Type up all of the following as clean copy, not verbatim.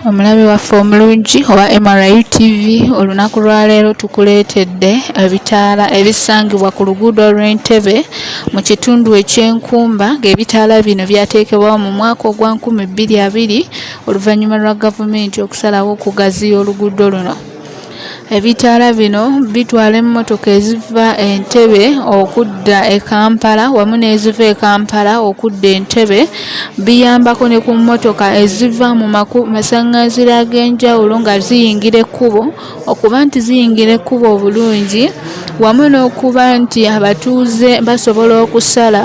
Omulabi waffe omulungi owa MRI TV olunaku lwa leero tukuleetedde ebitaala ebisangibwa ku luguudo lw'Entebbe mu kitundu eky'Enkumba ng'ebitaala bino byateekebwawo mu mwaka ogwa 2020 oluvannyuma lwa gavumenti okusalawo okugaziya oluguudo luno. Ebitaala bino bitwala emmotoka eziva Entebbe okudda e Kampala wamu n'eziva e Kampala okudda Entebbe. Biyambako ne ku mmotoka eziva mu masaŋŋanziro ag'enjawulo nga ziyingira ekkubo okuba nti ziyingira ekkubo obulungi, wamu n'okuba nti abatuuze basobola okusala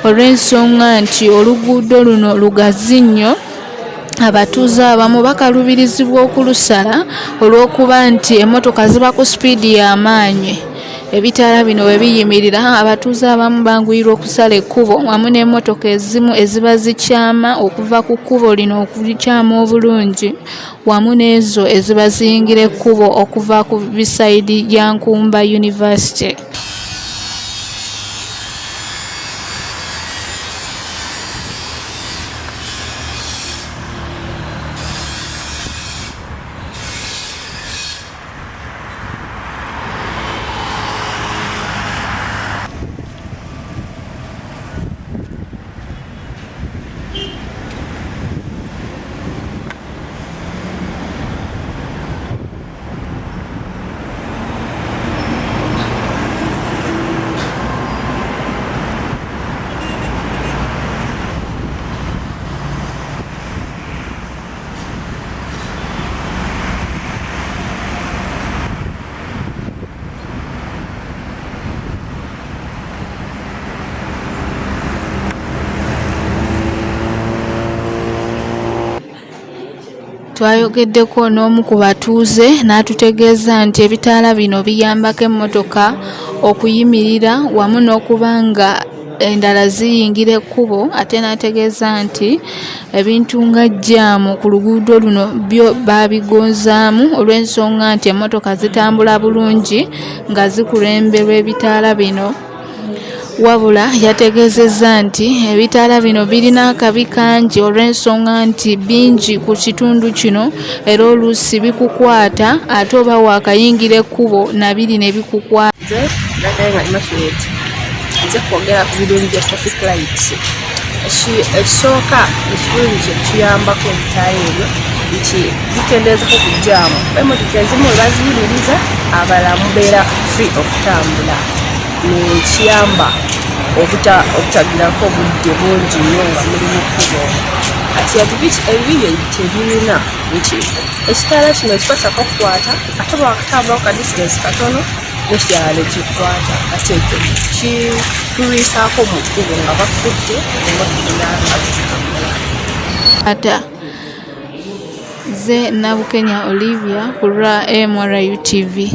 olw'ensonga nti oluguudo luno lugazi nnyo. Abatuuze abamu bakalubirizibwa okulusala olw'okuba nti emmotoka ziba ku sipiidi y'amaanyi. Ebitaala bino we biyimirira abatuuze abamu banguyirwa okusala ekkubo wamu n'emmotoka ezimu eziba zikyama okuva ku kkubo lino okulikyama obulungi wamu n'ezo eziba ziyingira ekkubo okuva ku bisayidi ya Nkumba University. Twayogeddeko n'omu ku batuuze n'atutegeeza nti ebitaala bino biyambako emmotoka okuyimirira wamu n'okuba nga endala ziyingira ekkubo, ate n'ategeeza nti ebintu nga jjaamu ku luguudo luno byo baabigonzaamu olw'ensonga nti emmotoka zitambula bulungi nga zikulemberwa ebitaala bino. Wabula yategeezezza nti ebitaala bino birina akabi kangi olw'ensonga nti bingi ku kitundu kino era oluusi bikukwata ate oba waakayingira ekkubo nabiri ne bikukwata. Nze kwogera ku birungi bya traffic lights. Ekisooka ekirungi kye tuyambako ebitaala ebyo bikendeezako ku jjaamu. Emmotoka ezimu we baziyimiriza abalala mubeera free okutambula. Nekiyamba obutagirako obudde bungi nnyo nga muli mu kkubo. Kati ebibi tebirina nti ekitaala kino ekiba kyakakukwata ate bwakatambulako ka distance katono n'ekirala ne kikwata ate kitulwisaako mu kkubo nga bakutte emmotoka nga zitambula. Ata ze Nabukenya Olivia ku lwa MRI TV.